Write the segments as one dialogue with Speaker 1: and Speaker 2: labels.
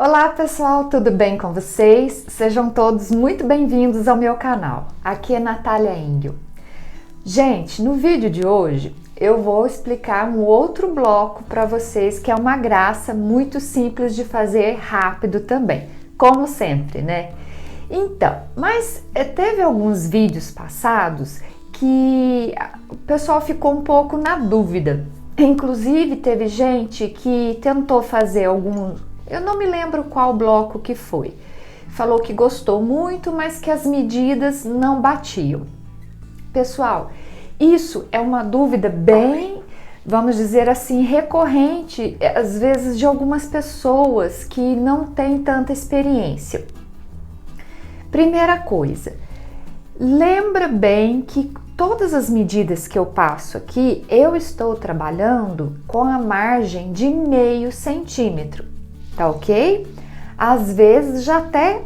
Speaker 1: Olá pessoal, tudo bem com vocês? Sejam todos muito bem-vindos ao meu canal. Aqui é Natália Engel. Gente, no vídeo de hoje eu vou explicar um outro bloco para vocês que é uma graça muito simples de fazer rápido também, como sempre, né? Então, mas teve alguns vídeos passados que o pessoal ficou um pouco na dúvida. Inclusive teve gente que tentou fazer eu não me lembro qual bloco que foi. Falou que gostou muito, mas que as medidas não batiam. Pessoal, isso é uma dúvida bem, vamos dizer assim, recorrente, às vezes de algumas pessoas que não têm tanta experiência. Primeira coisa, lembra bem que todas as medidas que eu passo aqui, eu estou trabalhando com a margem de meio centímetro. Tá ok? Às vezes já até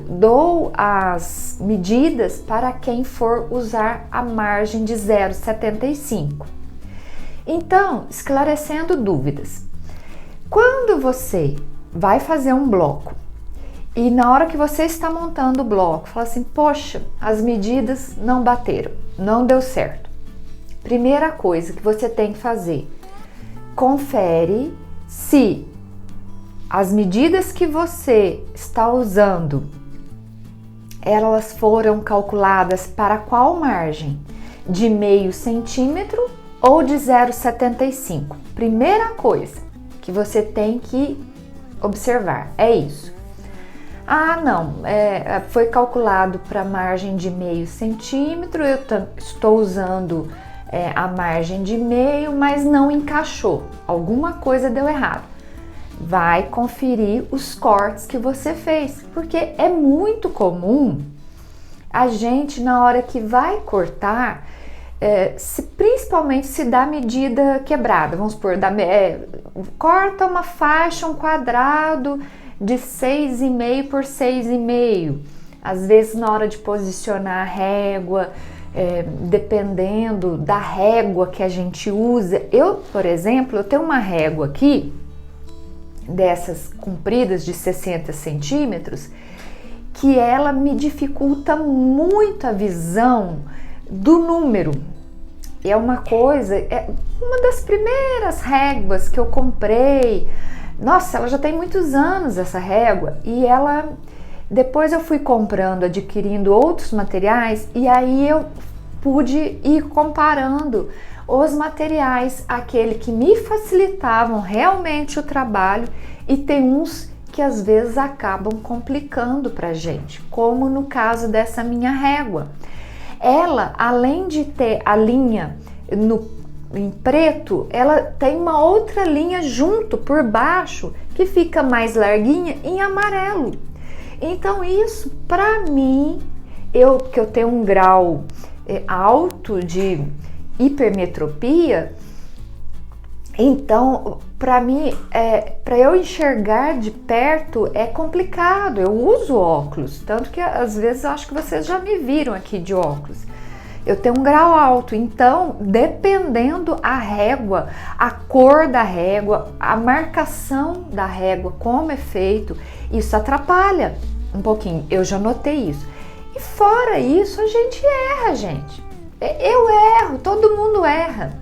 Speaker 1: dou as medidas para quem for usar a margem de 0,75. Então, esclarecendo dúvidas. Quando você vai fazer um bloco e na hora que você está montando o bloco, fala assim, poxa, as medidas não bateram, não deu certo. Primeira coisa que você tem que fazer, confere se as medidas que você está usando, elas foram calculadas para qual margem? De meio centímetro ou de 0,75? Primeira coisa que você tem que observar é isso. Ah, não, foi calculado para margem de meio centímetro, eu estou usando a margem de meio, mas não encaixou, alguma coisa deu errado. Vai conferir os cortes que você fez, porque é muito comum a gente, na hora que vai cortar, principalmente se dá medida quebrada, vamos supor, corta uma faixa, um quadrado de 6,5 por 6,5. Às vezes na hora de posicionar a régua, dependendo da régua que a gente usa, por exemplo, eu tenho uma régua aqui, dessas compridas de 60 centímetros, que ela me dificulta muito a visão do número. É uma das primeiras réguas que eu comprei. Nossa, ela já tem muitos anos essa régua e depois eu fui adquirindo outros materiais e aí eu pude ir comparando os materiais, aquele que me facilitavam realmente o trabalho, e tem uns que às vezes acabam complicando pra gente, como no caso dessa minha régua. Ela, além de ter a linha em preto, ela tem uma outra linha junto por baixo que fica mais larguinha em amarelo. Então isso, pra mim, que eu tenho um grau alto de hipermetropia, então para mim para eu enxergar de perto é complicado. Eu uso óculos, tanto que às vezes eu acho que vocês já me viram aqui de óculos. Eu tenho um grau alto, então dependendo a régua, a cor da régua, a marcação da régua, como é feito, isso atrapalha um pouquinho. Eu já notei isso. E fora isso, a gente erra, gente. Eu erro, todo mundo erra.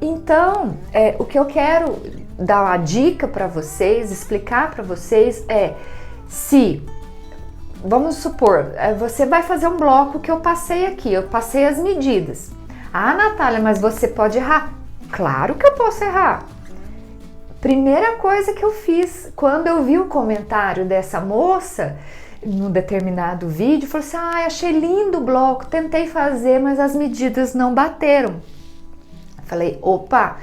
Speaker 1: Então, o que eu quero dar uma dica para vocês, explicar para vocês vamos supor, você vai fazer um bloco que eu passei aqui, eu passei as medidas. Ah, Natália, mas você pode errar? Claro que eu posso errar. Primeira coisa que eu fiz, quando eu vi o comentário dessa moça, num determinado vídeo, falou assim, achei lindo o bloco, tentei fazer, mas as medidas não bateram. Falei, opa,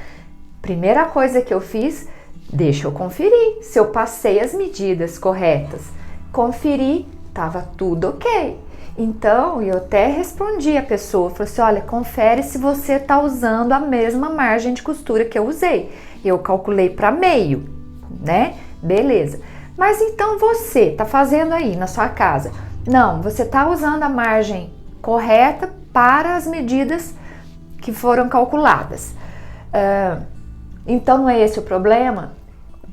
Speaker 1: primeira coisa que eu fiz, deixa eu conferir se eu passei as medidas corretas. Conferi, tava tudo ok. Então, eu até respondi a pessoa, falei assim, olha, confere se você tá usando a mesma margem de costura que eu usei. Eu calculei para meio, né? Beleza. Mas então você tá fazendo aí na sua casa? Não, você tá usando a margem correta para as medidas que foram calculadas. Então não é esse o problema?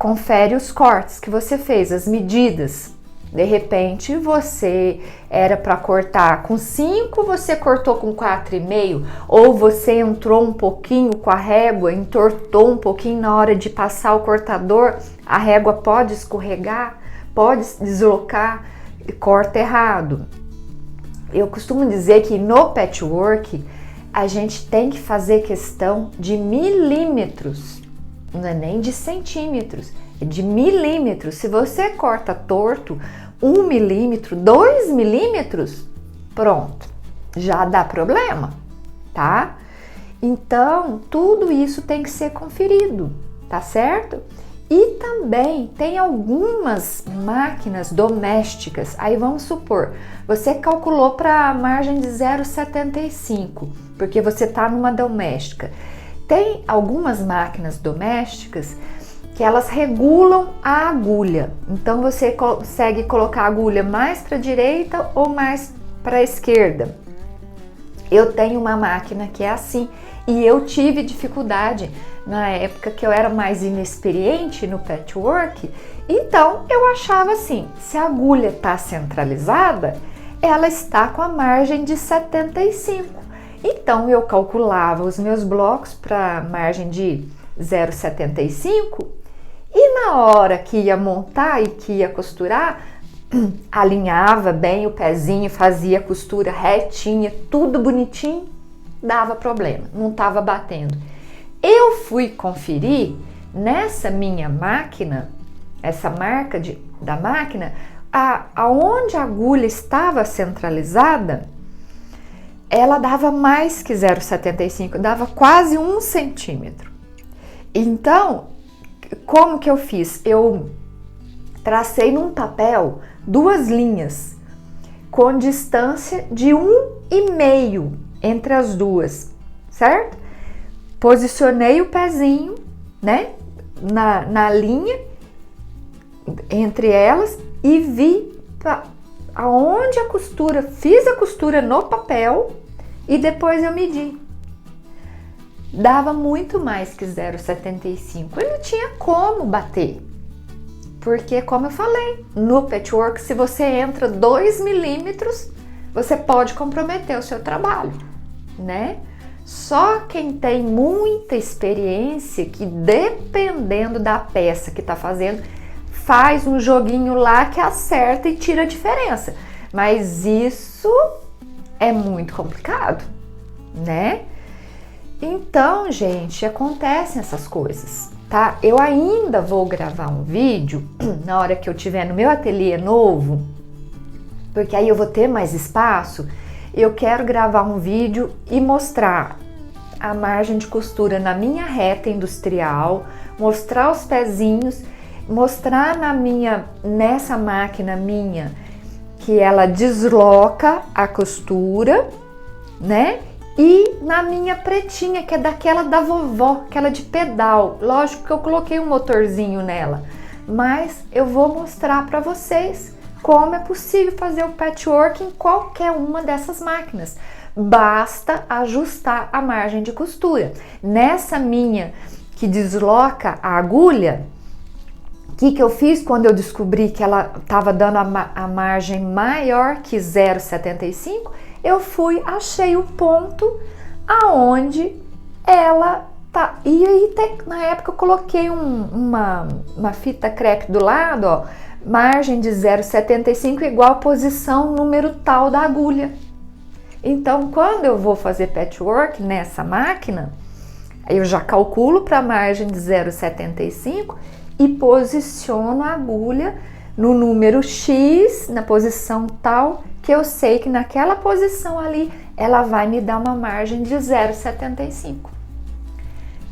Speaker 1: confere os cortes que você fez, as medidas. De repente, você era para cortar com 5, você cortou com 4,5, ou você entrou um pouquinho com a régua, entortou um pouquinho na hora de passar o cortador, a régua pode escorregar, pode deslocar, corta errado. Eu costumo dizer que no patchwork a gente tem que fazer questão de milímetros, não é nem de centímetros, é de milímetros. Se você corta torto 1 milímetro, 2 milímetros, pronto, já dá problema, tá? Então, tudo isso tem que ser conferido, tá certo? E também tem algumas máquinas domésticas, aí vamos supor, você calculou para a margem de 0,75, porque você está numa doméstica. Tem algumas máquinas domésticas que elas regulam a agulha, então você consegue colocar a agulha mais para a direita ou mais para a esquerda. Eu tenho uma máquina que é assim e eu tive dificuldade na época que eu era mais inexperiente no patchwork, então eu achava assim, se a agulha está centralizada, ela está com a margem de 75. Então eu calculava os meus blocos para margem de 0,75 e na hora que ia montar e que ia costurar, alinhava bem o pezinho, fazia a costura retinha, tudo bonitinho, dava problema, não estava batendo. Eu fui conferir nessa minha máquina, essa marca da máquina, aonde a agulha estava centralizada, ela dava mais que 0,75, dava quase 1 centímetro. Então, como que eu fiz? Eu tracei num papel 2 linhas com distância de 1,5 entre as duas, certo? Posicionei o pezinho, né, na linha entre elas e vi aonde a costura, fiz a costura no papel e depois eu medi. Dava muito mais que 0,75. Eu não tinha como bater. Porque, como eu falei, no patchwork, se você entra 2 milímetros, você pode comprometer o seu trabalho, né? Só quem tem muita experiência, que dependendo da peça que tá fazendo, faz um joguinho lá que acerta e tira a diferença. Mas isso é muito complicado, né? Então, gente, acontecem essas coisas, tá? Eu ainda vou gravar um vídeo na hora que eu tiver no meu ateliê novo, porque aí eu vou ter mais espaço. Eu quero gravar um vídeo e mostrar a margem de costura na minha reta industrial, mostrar os pezinhos, mostrar nessa máquina minha que ela desloca a costura, né? E na minha pretinha, que é daquela da vovó, aquela de pedal. Lógico que eu coloquei um motorzinho nela, mas eu vou mostrar para vocês como é possível fazer o patchwork em qualquer uma dessas máquinas. Basta ajustar a margem de costura. Nessa minha que desloca a agulha, o que eu fiz quando eu descobri que ela estava dando a margem maior que 0,75? Eu achei o ponto aonde ela tá. E aí, na época, eu coloquei uma fita crepe do lado, ó, margem de 0,75 igual posição número tal da agulha. Então, quando eu vou fazer patchwork nessa máquina, eu já calculo para a margem de 0,75 e posiciono a agulha no número X, na posição tal, que eu sei que naquela posição ali ela vai me dar uma margem de 0,75.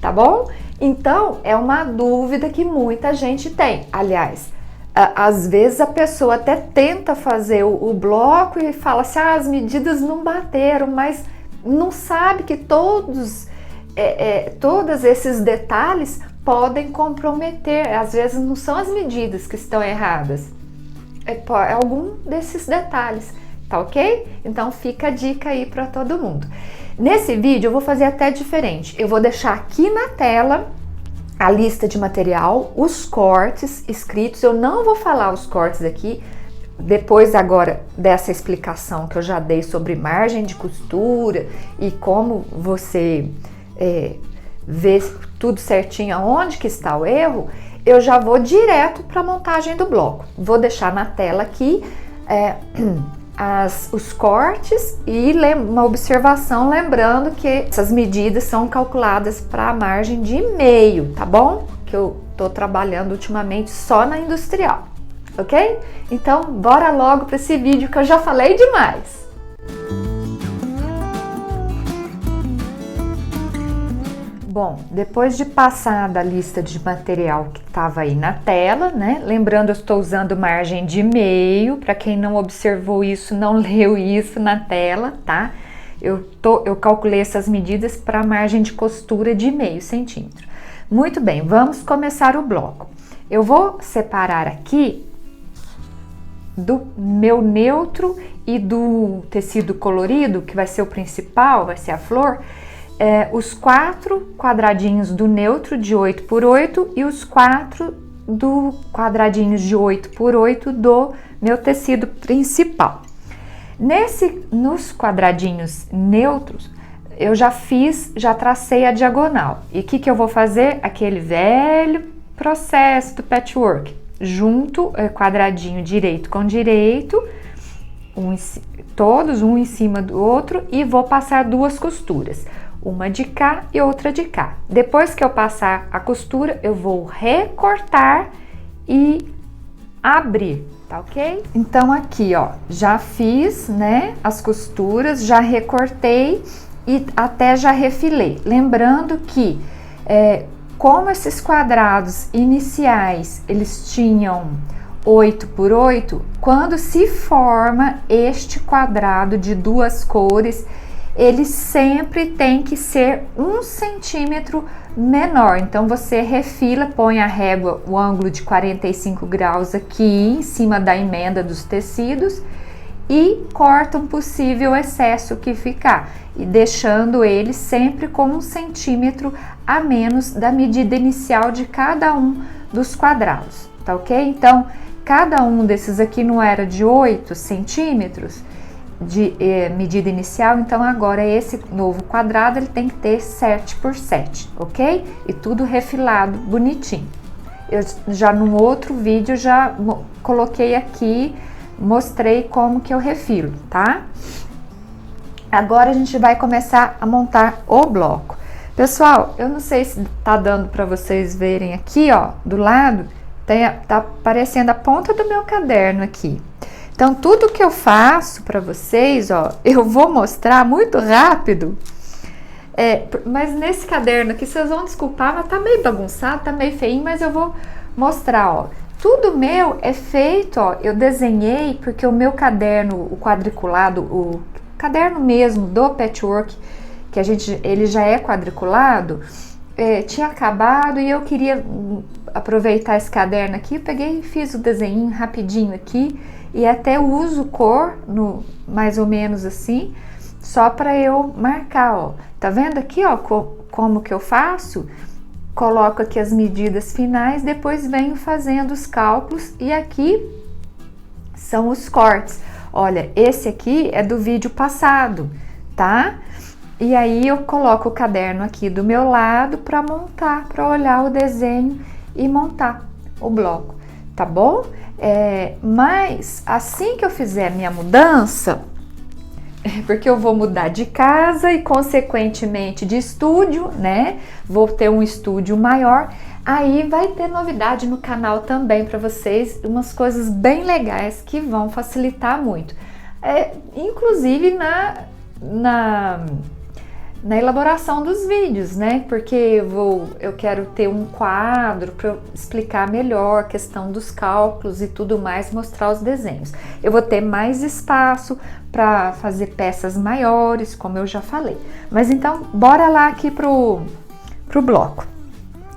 Speaker 1: Tá bom? Então, é uma dúvida que muita gente tem. Aliás, às vezes a pessoa até tenta fazer o bloco e fala assim, as medidas não bateram, mas não sabe que todos esses detalhes podem comprometer. Às vezes não são as medidas que estão erradas, é algum desses detalhes, tá ok? Então fica a dica aí para todo mundo. Nesse vídeo eu vou fazer até diferente. Eu vou deixar aqui na tela a lista de material, os cortes escritos. Eu não vou falar os cortes aqui, depois agora dessa explicação que eu já dei sobre margem de costura e como você vê tudo certinho aonde que está o erro, eu já vou direto para a montagem do bloco. Vou deixar na tela aqui os cortes e uma observação, lembrando que essas medidas são calculadas para a margem de meio, tá bom? Que eu tô trabalhando ultimamente só na industrial, ok? Então, bora logo para esse vídeo que eu já falei demais. Bom, depois de passar da lista de material que estava aí na tela, né? Lembrando, eu estou usando margem de meio. Para quem não observou isso, não leu isso na tela, tá? Eu calculei essas medidas para margem de costura de meio centímetro. Muito bem, vamos começar o bloco. Eu vou separar aqui do meu neutro e do tecido colorido, que vai ser o principal, vai ser a flor. Os 4 quadradinhos do neutro de 8 por 8 e os 4 do quadradinhos de 8 por 8 do meu tecido principal. Nos quadradinhos neutros, eu já tracei a diagonal. E o que eu vou fazer? Aquele velho processo do patchwork. Junto, quadradinho direito com direito, todos um em cima do outro, e vou passar 2 costuras. Uma de cá e outra de cá. Depois que eu passar a costura, eu vou recortar e abrir, tá ok? Então aqui, ó, já fiz, né, as costuras, já recortei e até já refilei. Lembrando que, como esses quadrados iniciais, eles tinham 8 por 8, quando se forma este quadrado de 2 cores, ele sempre tem que ser 1 centímetro menor. Então você refila, põe a régua, o ângulo de 45 graus aqui em cima da emenda dos tecidos e corta um possível excesso que ficar, e deixando ele sempre com 1 centímetro a menos da medida inicial de cada um dos quadrados, tá ok? Então, cada um desses aqui não era de 8 centímetros de medida inicial, então agora esse novo quadrado ele tem que ter 7 por 7, ok? E tudo refilado bonitinho. Eu já num outro vídeo já coloquei aqui, mostrei como que eu refilo, tá? Agora a gente vai começar a montar o bloco. Pessoal, eu não sei se tá dando para vocês verem aqui, ó, do lado, tá aparecendo a ponta do meu caderno aqui. Então, tudo que eu faço para vocês, ó, eu vou mostrar muito rápido, mas nesse caderno aqui, vocês vão desculpar, mas tá meio bagunçado, tá meio feinho, mas eu vou mostrar, ó. Tudo meu é feito, ó, eu desenhei, porque o meu caderno, o quadriculado, o caderno mesmo do patchwork, que ele já é quadriculado, tinha acabado e eu queria aproveitar esse caderno aqui, eu peguei e fiz o desenho rapidinho aqui, e até uso cor, mais ou menos assim, só para eu marcar, ó. Tá vendo aqui, ó, como que eu faço? Coloco aqui as medidas finais, depois venho fazendo os cálculos, e aqui são os cortes. Olha, esse aqui é do vídeo passado, tá? E aí eu coloco o caderno aqui do meu lado para montar, para olhar o desenho e montar o bloco, tá bom? Mas assim que eu fizer a minha mudança, porque eu vou mudar de casa e consequentemente de estúdio, né? Vou ter um estúdio maior, aí vai ter novidade no canal também para vocês, umas coisas bem legais que vão facilitar muito, inclusive na elaboração dos vídeos, né? Porque eu quero ter um quadro para explicar melhor a questão dos cálculos e tudo mais, mostrar os desenhos. Eu vou ter mais espaço para fazer peças maiores, como eu já falei. Mas então, bora lá aqui pro bloco.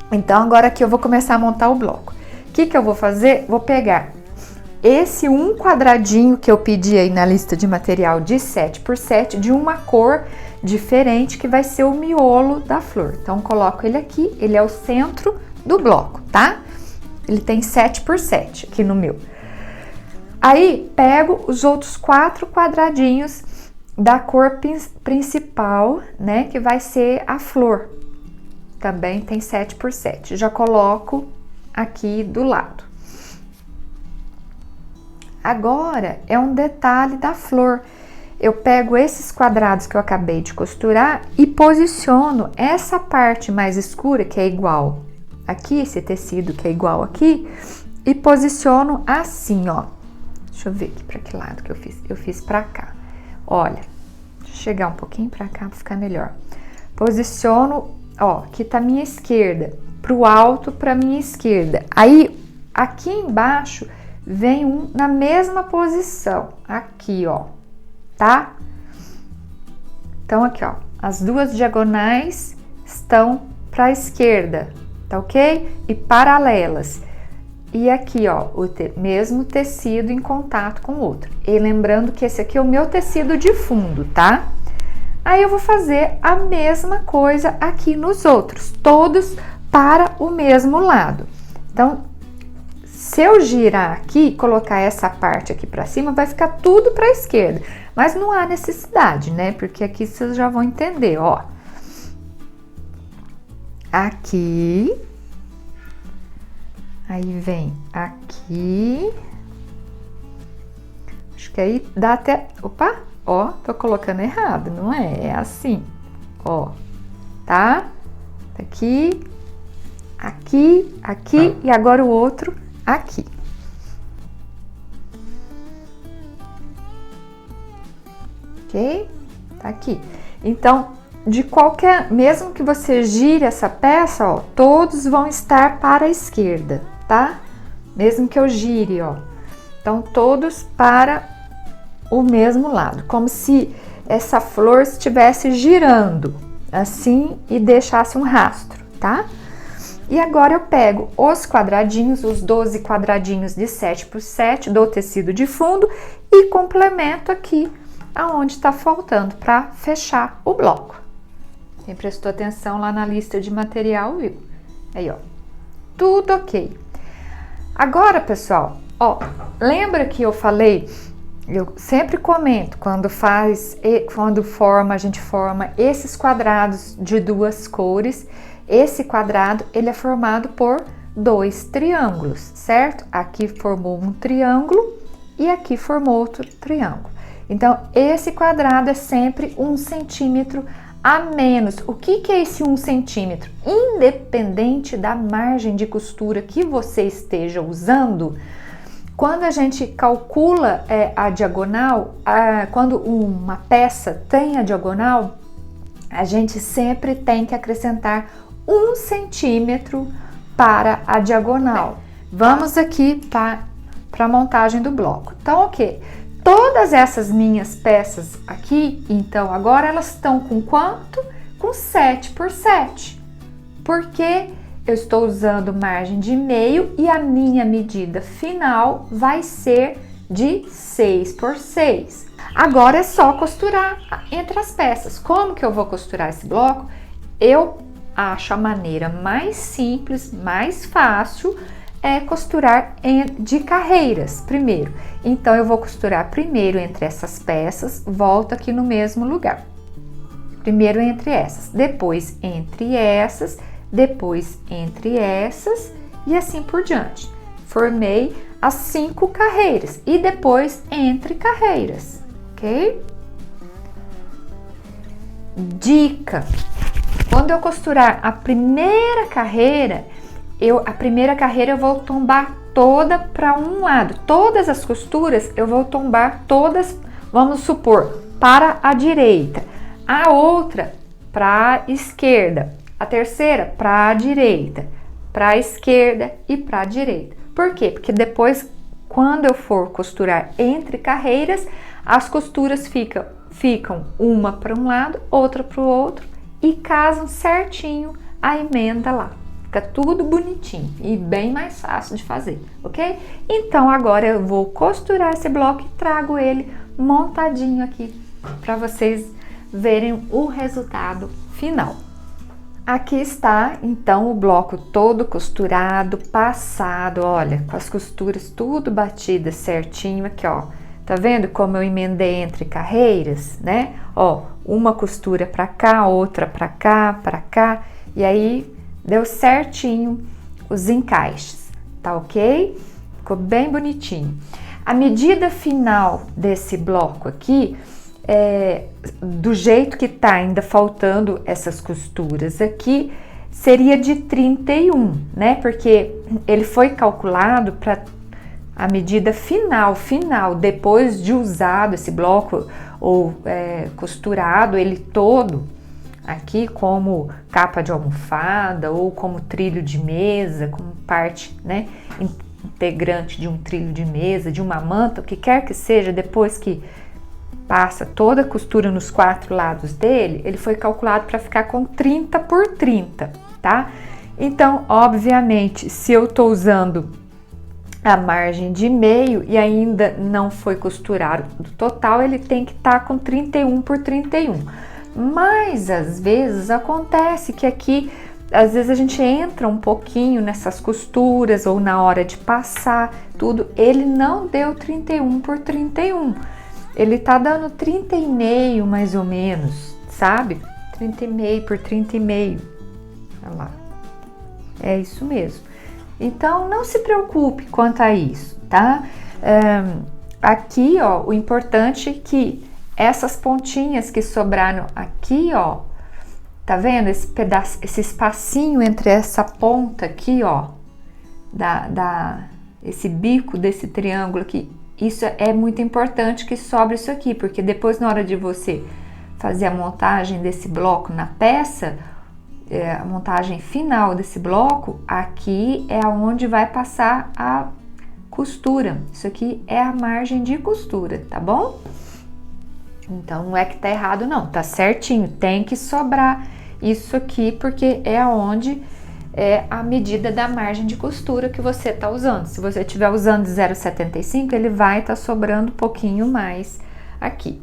Speaker 1: Então, agora aqui eu vou começar a montar o bloco. O que eu vou fazer? Vou pegar esse um quadradinho que eu pedi aí na lista de material de 7x7 de uma cor diferente, que vai ser o miolo da flor. Então, coloco ele aqui, ele é o centro do bloco, tá? Ele tem 7x7 aqui no meu. Aí, pego os outros 4 quadradinhos da cor principal, né? Que vai ser a flor. Também tem 7x7. Já coloco aqui do lado. Agora, é um detalhe da flor. Eu pego esses quadrados que eu acabei de costurar e posiciono essa parte mais escura, que é igual aqui, esse tecido que é igual aqui, e posiciono assim, ó. Deixa eu ver aqui para que lado que eu fiz. Eu fiz para cá. Olha, deixa eu chegar um pouquinho para cá para ficar melhor. Posiciono, ó, aqui tá a minha esquerda, pro alto pra minha esquerda. Aí, aqui embaixo, vem um na mesma posição, aqui, ó, tá? Então, aqui, ó, as duas diagonais estão pra esquerda, tá ok? E paralelas. E aqui, ó, o mesmo tecido em contato com o outro. E lembrando que esse aqui é o meu tecido de fundo, tá? Aí eu vou fazer a mesma coisa aqui nos outros, todos para o mesmo lado. Então, se eu girar aqui, colocar essa parte aqui para cima, vai ficar tudo para a esquerda. Mas não há necessidade, né? Porque aqui vocês já vão entender, ó. Aqui. Aí vem aqui. Acho que aí dá até... Opa! Ó, tô colocando errado, não é? É assim, ó, tá? Aqui, aqui, aqui e agora o outro aqui. Ok? Tá aqui. Então, de qualquer... Mesmo que você gire essa peça, ó, todos vão estar para a esquerda, tá? Mesmo que eu gire, ó. Então, todos para o mesmo lado, como se essa flor estivesse girando assim e deixasse um rastro, tá? E agora eu pego os quadradinhos, os 12 quadradinhos de 7x7 do tecido de fundo e complemento aqui aonde tá faltando para fechar o bloco. Quem prestou atenção lá na lista de material viu? Aí, ó, tudo ok. Agora, pessoal, ó, lembra que eu falei... Eu sempre comento quando a gente forma esses quadrados de duas cores. Esse quadrado, ele é formado por 2 triângulos, certo? Aqui formou um triângulo e aqui formou outro triângulo. Então, esse quadrado é sempre 1 centímetro a menos. O que é esse 1 centímetro? Independente da margem de costura que você esteja usando, quando a gente calcula a diagonal, quando uma peça tem a diagonal, a gente sempre tem que acrescentar 1 centímetro para a diagonal. Vamos aqui para a montagem do bloco. Então, ok. Todas essas minhas peças aqui, então, agora elas estão com quanto? Com 7x7. Porque eu estou usando margem de meio e a minha medida final vai ser de 6x6. Agora é só costurar entre as peças. Como que eu vou costurar esse bloco? Eu acho a maneira mais simples, mais fácil, é costurar de carreiras primeiro. Então, eu vou costurar primeiro entre essas peças, volto aqui no mesmo lugar. Primeiro entre essas, depois entre essas, depois entre essas e assim por diante. Formei as 5 carreiras e depois entre carreiras, ok? Dica: quando eu costurar a primeira carreira, eu vou tombar toda para um lado. Todas as costuras eu vou tombar todas, vamos supor, para a direita. A outra para a esquerda. A terceira para a direita, para a esquerda e para a direita. Por quê? Porque depois, quando eu for costurar entre carreiras, as costuras ficam uma para um lado, outra para o outro e casam certinho a emenda lá, Fica tudo bonitinho e bem mais fácil de fazer, ok? Então agora eu vou costurar esse bloco e trago ele montadinho aqui para vocês verem o resultado final. Aqui está então o bloco todo costurado, passado, olha, com as costuras tudo batidas certinho aqui, ó. Tá vendo como eu emendei entre carreiras, né? Ó, uma costura para cá, outra para cá, e aí deu certinho os encaixes, tá ok? Ficou bem bonitinho. A medida final desse bloco aqui, do jeito que tá ainda faltando essas costuras aqui, seria de 31, né? Porque ele foi calculado para a medida final, depois de usado esse bloco ou costurado ele todo aqui como capa de almofada ou como trilho de mesa, como parte, né, integrante de um trilho de mesa, de uma manta, o que quer que seja, depois que passa toda a costura nos 4 lados dele, ele foi calculado para ficar com 30 por 30, tá? Então, obviamente, se eu tô usando a margem de meio e ainda não foi costurado do total, ele tem que estar com 31 por 31. Mas às vezes acontece que aqui, às vezes a gente entra um pouquinho nessas costuras ou na hora de passar tudo, ele não deu 31 por 31. Ele tá dando 30,5 mais ou menos, sabe? 30,5 por 30,5. Olha lá. É isso mesmo. Então, não se preocupe quanto a isso, tá? Aqui, ó, o importante é que essas pontinhas que sobraram aqui, ó, tá vendo? Esse pedaço, esse espacinho entre essa ponta aqui, ó, esse bico desse triângulo aqui, isso é muito importante que sobre isso aqui, porque depois na hora de você fazer a montagem desse bloco na peça, a montagem final desse bloco, aqui é onde vai passar a costura. Isso aqui é a margem de costura, tá bom? Então não é que tá errado não, tá certinho, tem que sobrar isso aqui porque é onde é a medida da margem de costura que você tá usando. Se você estiver usando 0,75, ele vai estar sobrando um pouquinho mais aqui.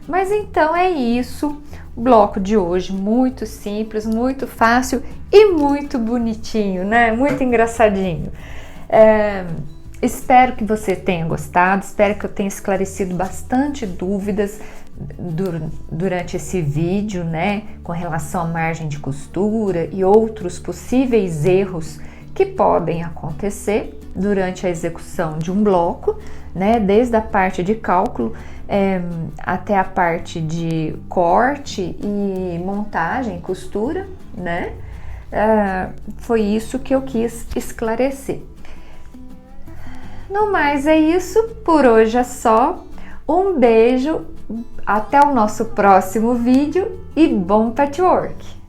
Speaker 1: Mas então é isso, o bloco de hoje muito simples, muito fácil e muito bonitinho, né? Muito engraçadinho. Espero que você tenha gostado, espero que eu tenha esclarecido bastante dúvidas durante esse vídeo, né? Com relação à margem de costura e outros possíveis erros que podem acontecer durante a execução de um bloco, né? Desde a parte de cálculo até a parte de corte e montagem, costura, né? Foi isso que eu quis esclarecer. No mais é isso, por hoje é só. Um beijo, até o nosso próximo vídeo e bom patchwork!